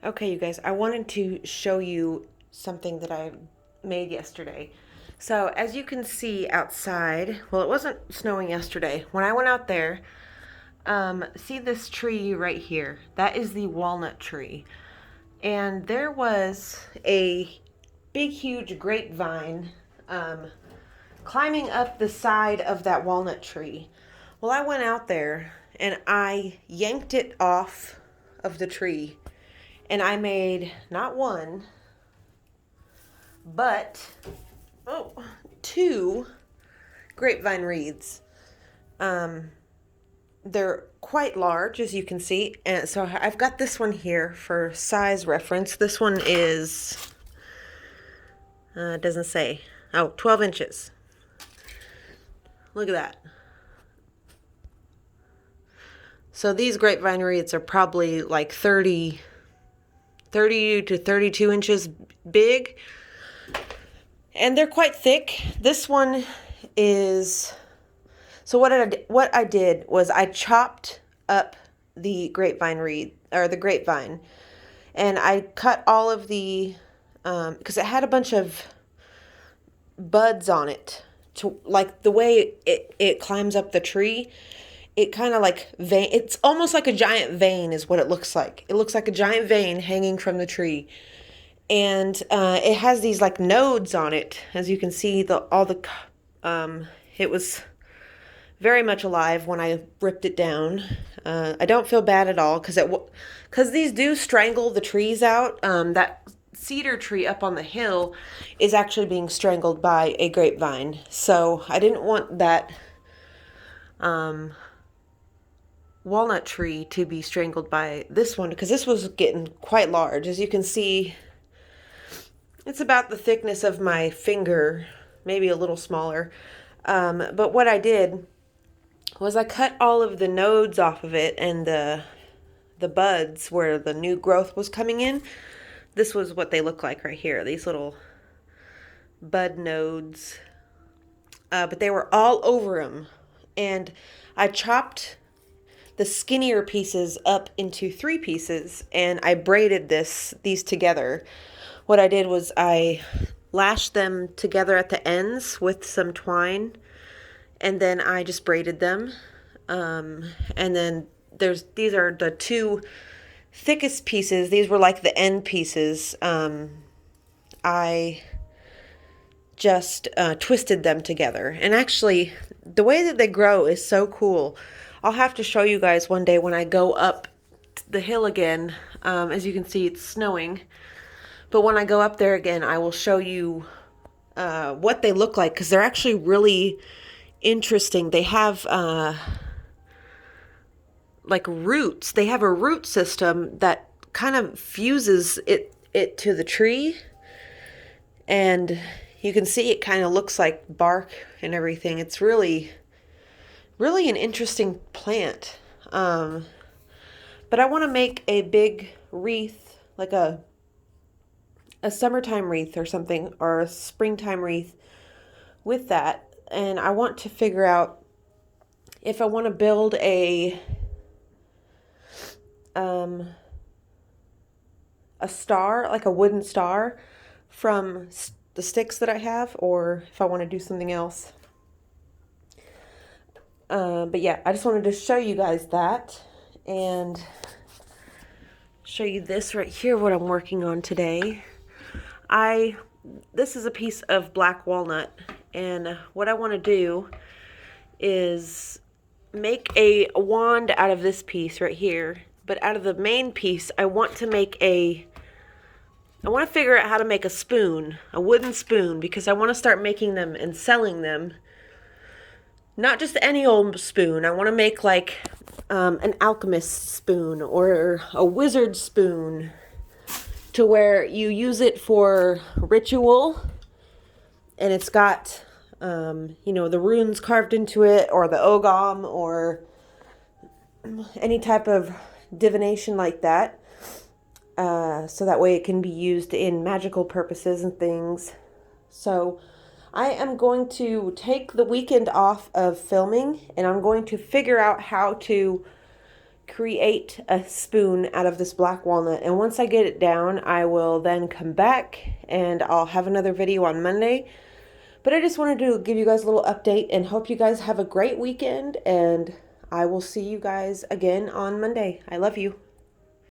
Okay, you guys, I wanted to show you something that I made yesterday. So, as you can see outside, well, it wasn't snowing yesterday. When I went out there, see this tree right here? That is the walnut tree. And there was a big, huge grapevine um, climbing up the side of that walnut tree. Well, I went out there and I yanked it off of the tree and I made not one, but oh, two grapevine wreaths. Um, they're quite large, as you can see, and so I've got this one here for size reference. This one is it doesn't say. Oh, 12 inches. Look at that. So these grapevine wreaths are probably like 30 to 32 inches big. And they're quite thick. This one is so what I did was I chopped up the grapevine reed or the grapevine, and I cut all of the because it had a bunch of buds on it. To like the way it climbs up the tree, it kind of like vein. It's almost like a giant vein is what it looks like. It looks like a giant vein hanging from the tree, and it has these like nodes on it, as you can see. It was very much alive when I ripped it down. I don't feel bad at all because these do strangle the trees out. That cedar tree up on the hill is actually being strangled by a grapevine, so I didn't want that walnut tree to be strangled by this one because this was getting quite large. As you can see, it's about the thickness of my finger, maybe a little smaller. But what I did was I cut all of the nodes off of it and the buds where the new growth was coming in. This was what they look like right here, these little bud nodes. But they were all over them. And I chopped the skinnier pieces up into 3 pieces and I braided these together. What I did was I lashed them together at the ends with some twine, and then I just braided them. And then these are the 2 thickest pieces. These were like the end pieces. I just twisted them together. And actually, the way that they grow is so cool. I'll have to show you guys one day when I go up the hill again. As you can see, it's snowing. But when I go up there again, I will show you what they look like because they're actually really interesting. They have like roots. They have a root system that kind of fuses it to the tree, and you can see it kind of looks like bark and everything. It's really an interesting plant. But I want to make a big wreath, like a summertime wreath or something, or a springtime wreath with that. And I want to figure out if I want to build a star, like a wooden star from the sticks that I have, or if I want to do something else. But yeah, I just wanted to show you guys that and show you this right here, what I'm working on today. This is a piece of black walnut, and what I want to do is make a wand out of this piece right here. But out of the main piece, I want to figure out how to make a spoon, a wooden spoon, because I want to start making them and selling them. Not just any old spoon. I want to make like an alchemist spoon or a wizard spoon, to where you use it for ritual and it's got the runes carved into it, or the ogam, or any type of divination like that, so that way it can be used in magical purposes and things. So I am going to take the weekend off of filming, and I'm going to figure out how to create a spoon out of this black walnut. And once I get it down, I will then come back and I'll have another video on Monday. But I just wanted to give you guys a little update and hope you guys have a great weekend. And I will see you guys again on Monday. I love you.